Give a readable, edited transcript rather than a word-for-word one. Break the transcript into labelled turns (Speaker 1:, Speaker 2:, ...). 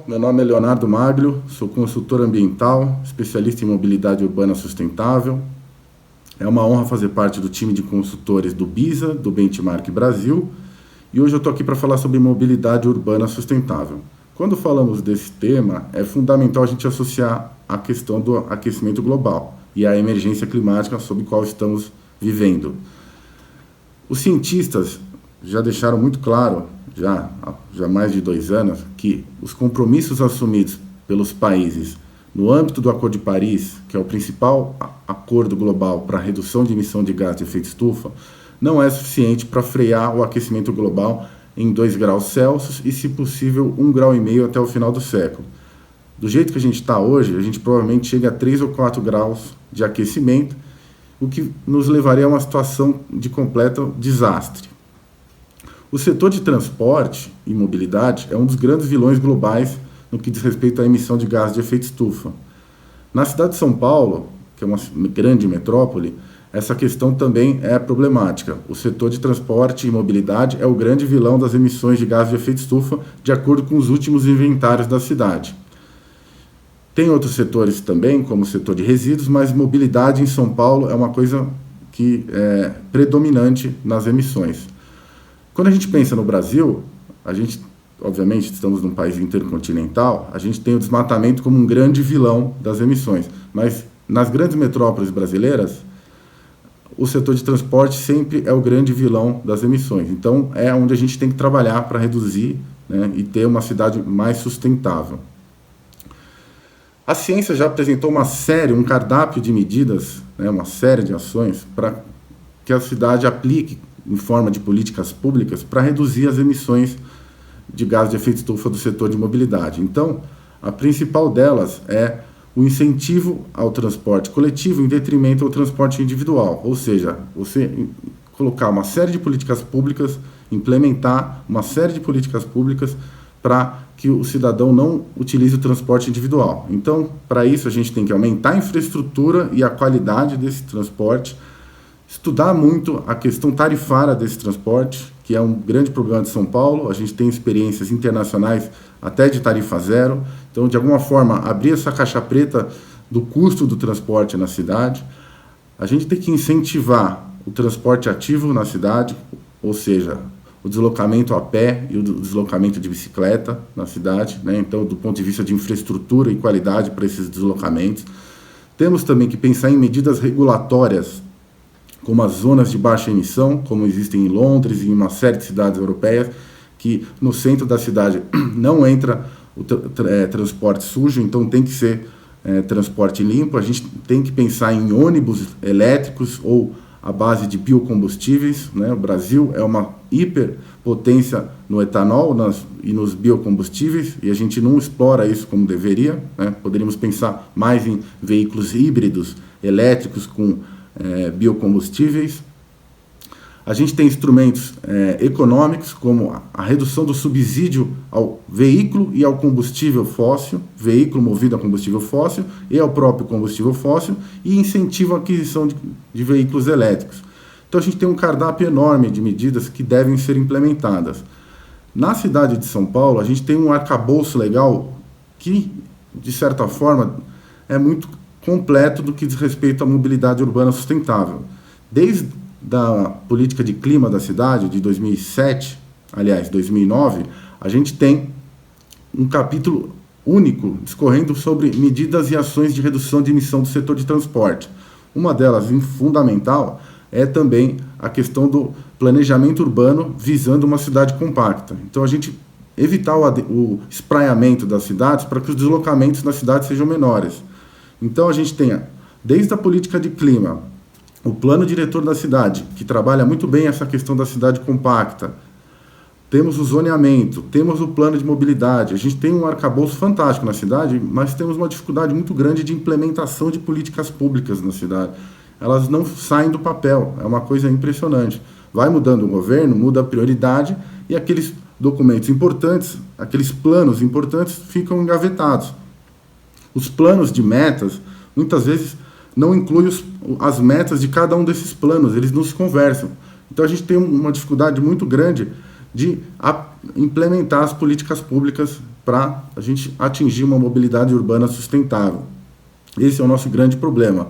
Speaker 1: meu nome é Leonardo Maglio, sou consultor ambiental, especialista em mobilidade urbana sustentável. É uma honra fazer parte do time de consultores do BISA, do Benchmark Brasil, e hoje eu estou aqui para falar sobre mobilidade urbana sustentável. Quando falamos desse tema, é fundamental a gente associar a questão do aquecimento global e a emergência climática sob qual estamos vivendo. Os cientistas já deixaram muito claro, já há mais de 2 anos, que os compromissos assumidos pelos países no âmbito do Acordo de Paris, que é o principal acordo global para a redução de emissão de gás de efeito estufa, não é suficiente para frear o aquecimento global em 2 graus Celsius e, se possível, 1,5 graus até o final do século. Do jeito que a gente está hoje, a gente provavelmente chega a 3 ou 4 graus de aquecimento, o que nos levaria a uma situação de completo desastre. O setor de transporte e mobilidade é um dos grandes vilões globais no que diz respeito à emissão de gás de efeito estufa. Na cidade de São Paulo, que é uma grande metrópole, essa questão também é problemática. O setor de transporte e mobilidade é o grande vilão das emissões de gás de efeito estufa, de acordo com os últimos inventários da cidade. Tem outros setores também, como o setor de resíduos, mas mobilidade em São Paulo é uma coisa que é predominante nas emissões. Quando a gente pensa no Brasil, a gente, obviamente, estamos num país intercontinental, a gente tem o desmatamento como um grande vilão das emissões, mas nas grandes metrópoles brasileiras, o setor de transporte sempre é o grande vilão das emissões. Então, é onde a gente tem que trabalhar para reduzir, né, e ter uma cidade mais sustentável. A ciência já apresentou um cardápio de medidas, né, uma série de ações para que a cidade aplique em forma de políticas públicas para reduzir as emissões de gás de efeito estufa do setor de mobilidade. Então, a principal delas é o incentivo ao transporte coletivo em detrimento ao transporte individual, ou seja, você colocar uma série de políticas públicas, implementar uma série de políticas públicas para que o cidadão não utilize o transporte individual. Então, para isso, a gente tem que aumentar a infraestrutura e a qualidade desse transporte, estudar muito a questão tarifária desse transporte, que é um grande problema de São Paulo. A gente tem experiências internacionais até de tarifa zero. Então, de alguma forma, abrir essa caixa preta do custo do transporte na cidade. A gente tem que incentivar o transporte ativo na cidade, ou seja, o deslocamento a pé e o deslocamento de bicicleta na cidade, né? Então, do ponto de vista de infraestrutura e qualidade para esses deslocamentos. Temos também que pensar em medidas regulatórias, como as zonas de baixa emissão, como existem em Londres e em uma série de cidades europeias, que no centro da cidade não entra o transporte sujo, então tem que ser transporte limpo. A gente tem que pensar em ônibus elétricos ou à base de biocombustíveis, né? O Brasil é uma hiperpotência no etanol e nos biocombustíveis, e a gente não explora isso como deveria, né? Poderíamos pensar mais em veículos híbridos elétricos com biocombustíveis. A gente tem instrumentos econômicos, como a redução do subsídio ao veículo e ao combustível fóssil, veículo movido a combustível fóssil e ao próprio combustível fóssil, e incentivo à aquisição de veículos elétricos. Então a gente tem um cardápio enorme de medidas que devem ser implementadas. Na cidade de São Paulo, a gente tem um arcabouço legal que, de certa forma, é muito completo do que diz respeito à mobilidade urbana sustentável. Desde a política de clima da cidade, de 2009, a gente tem um capítulo único discorrendo sobre medidas e ações de redução de emissão do setor de transporte. Uma delas, fundamental, é também a questão do planejamento urbano visando uma cidade compacta. Então, a gente evitar o espraiamento das cidades para que os deslocamentos na cidade sejam menores. Então, a gente tem, desde a política de clima, o plano diretor da cidade, que trabalha muito bem essa questão da cidade compacta. Temos o zoneamento, temos o plano de mobilidade. A gente tem um arcabouço fantástico na cidade, mas temos uma dificuldade muito grande de implementação de políticas públicas na cidade. Elas não saem do papel, é uma coisa impressionante. Vai mudando o governo, muda a prioridade, e aqueles documentos importantes, aqueles planos importantes ficam engavetados. Os planos de metas, muitas vezes, não incluem as metas de cada um desses planos, eles não se conversam. Então a gente tem uma dificuldade muito grande de implementar as políticas públicas para a gente atingir uma mobilidade urbana sustentável. Esse é o nosso grande problema.